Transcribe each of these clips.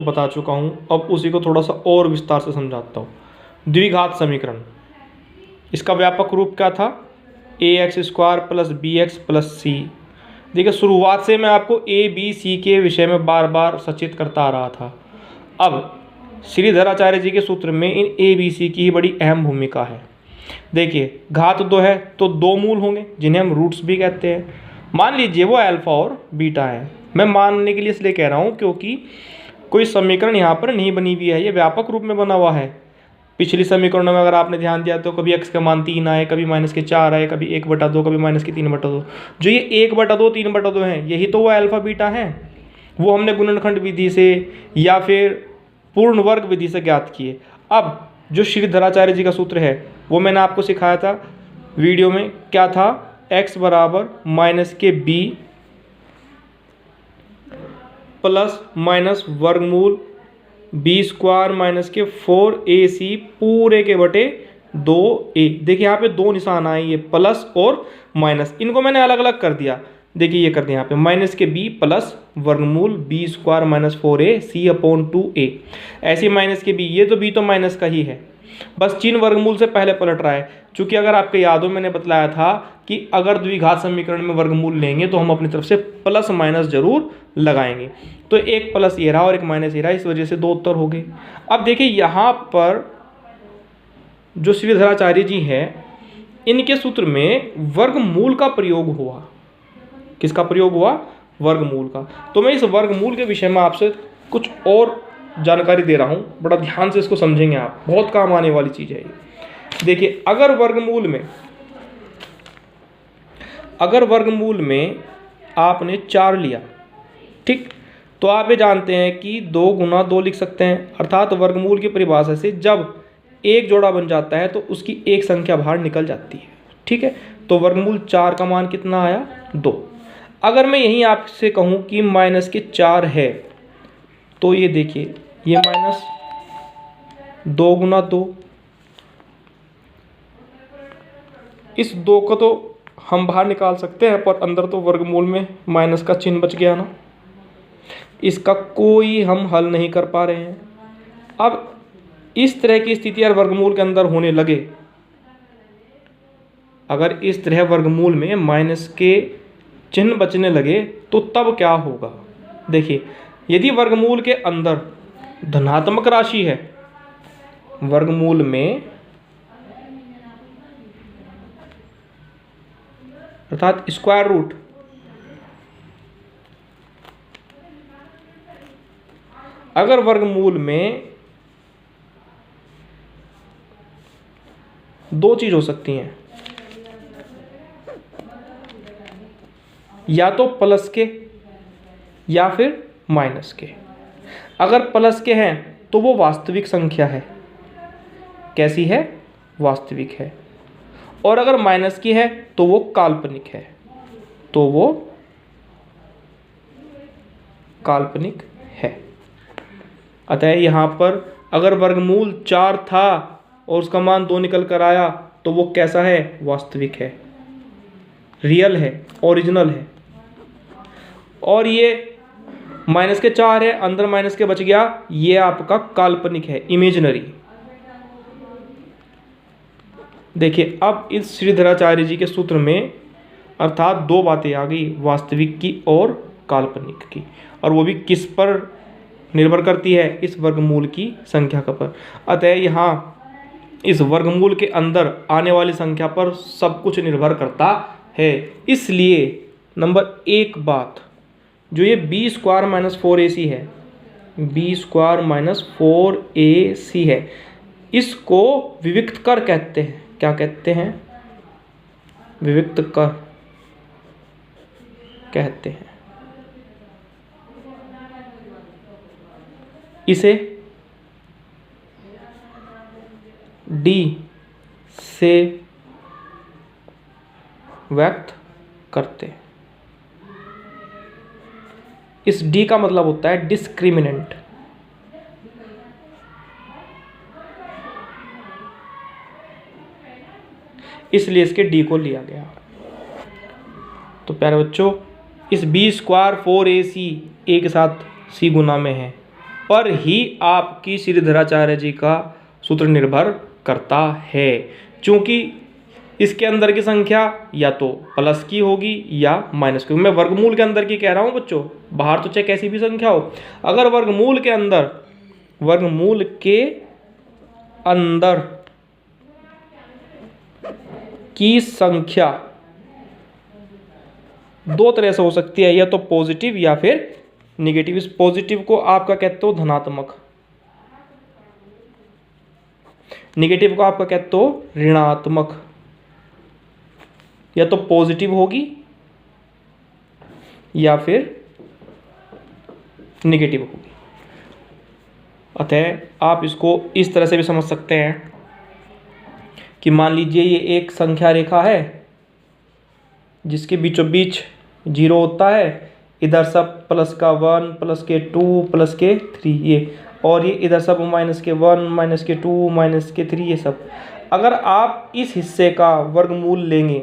बता चुका हूँ, अब उसी को थोड़ा सा और विस्तार से समझाता हूँ। द्विघात समीकरण, इसका व्यापक रूप क्या था? ax² plus bx plus c। देखिए शुरुआत से मैं आपको a b c के विषय में बार बार सचेत करता आ रहा था। अब श्रीधराचार्य जी के सूत्र में इन a b c की ही बड़ी अहम भूमिका है। देखिए घात 2 है तो 2 मूल होंगे जिन्हें हम रूट्स भी कहते हैं। मान लीजिए वो अल्फा और बीटा है। मैं मानने के लिए इसलिए कह रहा हूँ क्योंकि कोई समीकरण यहाँ पर नहीं बनी हुई है, ये व्यापक रूप में बना हुआ है। पिछली समीकरणों में अगर आपने ध्यान दिया तो कभी x का मान 3 आए, कभी -4 आए, कभी 1/2, कभी -3/2। जो ये 1/2 3/2 हैं, यही तो वो अल्फा बीटा है। वो हमने गुणनखंड विधि से या फिर पूर्ण वर्ग विधि से ज्ञात किए। अब जो श्रीधराचार्य जी का सूत्र है वो मैंने आपको सिखाया था वीडियो में, क्या था? x बराबर -b प्लस माइनस वर्गमूल b² -4ac पूरे के बटे 2a। देखिए यहाँ पे 2 निशान आए, ये प्लस और माइनस, इनको मैंने अलग अलग कर दिया। देखिए ये कर दिया यहाँ पे -b प्लस वर्गमूल b² -4ac/2a। ऐसे -b, ये तो b तो माइनस का ही है, बस चिन्ह वर्गमूल से पहले पलट रहा है। चूंकि अगर आपके याद हो मैंने बतलाया था कि अगर द्विघात समीकरण में वर्गमूल लेंगे तो हम अपनी तरफ से प्लस माइनस जरूर लगाएंगे। तो एक प्लस ये रहा और एक माइनस ये रहा, इस वजह से 2 उत्तर हो गए। अब देखिए यहाँ पर जो श्रीधराचार्य जी हैं, इनके सूत्र में वर्गमूल का प्रयोग हुआ। किसका प्रयोग हुआ? वर्गमूल का। तो मैं इस वर्गमूल के विषय में आपसे कुछ और जानकारी दे रहा हूँ, बड़ा ध्यान से इसको समझेंगे आप, बहुत काम आने वाली चीज़ है ये। देखिए अगर वर्गमूल में आपने 4 लिया, ठीक, तो आप ये जानते हैं कि 2 × 2 लिख सकते हैं। अर्थात वर्गमूल की परिभाषा से जब एक जोड़ा बन जाता है तो उसकी एक संख्या बाहर निकल जाती है, ठीक है। तो वर्गमूल 4 का मान कितना आया? 2। अगर मैं यहीं आपसे कहूँ कि -4 है, तो ये देखिए ये -2 × 2, इस 2 को तो हम बाहर निकाल सकते हैं, पर अंदर तो वर्गमूल में माइनस का चिन्ह बच गया ना, इसका कोई हम हल नहीं कर पा रहे हैं। अब इस तरह की स्थिति अगर वर्गमूल के अंदर होने लगे, अगर इस तरह वर्गमूल में माइनस के चिन्ह बचने लगे तो तब क्या होगा? देखिए यदि वर्गमूल के अंदर धनात्मक राशि है, वर्गमूल में अर्थात स्क्वायर रूट, अगर वर्गमूल में 2 चीज हो सकती हैं, या तो प्लस के या फिर माइनस के। अगर प्लस के हैं तो वो वास्तविक संख्या है। कैसी है? वास्तविक है। और अगर माइनस की है तो वो काल्पनिक है, तो वो काल्पनिक है। अतः यहाँ पर अगर वर्गमूल 4 था और उसका मान 2 निकल कर आया तो वो कैसा है? वास्तविक है, रियल है, ओरिजिनल है। और ये -4 है, अंदर माइनस के बच गया, ये आपका काल्पनिक है, इमेजिनरी। देखिए अब इस श्रीधराचार्य जी के सूत्र में अर्थात 2 बातें आ गई, वास्तविक की और काल्पनिक की, और वो भी किस पर निर्भर करती है? इस वर्गमूल की संख्या का पर। अतः यहाँ इस वर्गमूल के अंदर आने वाली संख्या पर सब कुछ निर्भर करता है। इसलिए नंबर 1 बात, जो ये b² -4ac है, b² -4ac है, इसको विविक्त कर कहते हैं। क्या कहते हैं? विविक्त कर कहते हैं। इसे d से व्यक्त करते हैं। इस d का मतलब होता है डिस्क्रिमिनेंट। इसलिए इसके d को लिया गया। तो प्यारे बच्चों, इस b² 4ac a के साथ c गुना में है, पर ही आपकी श्रीधराचार्य जी का सूत्र निर्भर करता है, क्योंकि इसके अंदर की संख्या या तो प्लस की होगी या माइनस की। मैं वर्गमूल के अंदर की कह रहा हूँ बच्चों, बाहर तो चाहे कैसी भी संख्या हो, अगर वर्गमूल के अंदर की संख्या दो तरह से हो सकती है, या तो पॉजिटिव या फिर निगेटिव। इस पॉजिटिव को आपका कहते हो धनात्मक, निगेटिव को आपका कहते हो ऋणात्मक। या तो पॉजिटिव होगी या फिर निगेटिव होगी। अतः आप इसको इस तरह से भी समझ सकते हैं कि मान लीजिए ये एक संख्या रेखा है जिसके बीचों बीच 0 होता है, इधर सब प्लस का 1 प्लस के 2 प्लस के 3 ये, और ये इधर सब माइनस के 1 माइनस के 2 माइनस के 3 ये सब। अगर आप इस हिस्से का वर्गमूल लेंगे,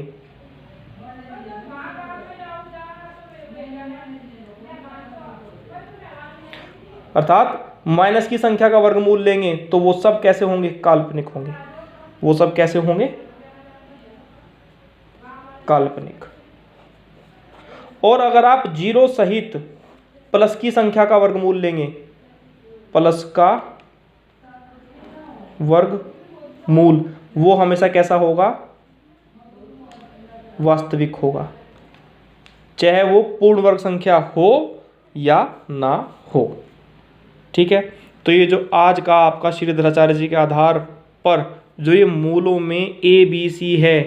अर्थात माइनस की संख्या का वर्गमूल लेंगे, तो वो सब कैसे होंगे? काल्पनिक होंगे। वो सब कैसे होंगे? काल्पनिक। और अगर आप 0 सहित प्लस की संख्या का वर्गमूल लेंगे, प्लस का वर्गमूल, वो हमेशा कैसा होगा? वास्तविक होगा, चाहे वो पूर्ण वर्ग संख्या हो या ना हो। ठीक है, तो ये जो आज का आपका श्रीधराचार्य जी के आधार पर जो ये मूलों में ABC है,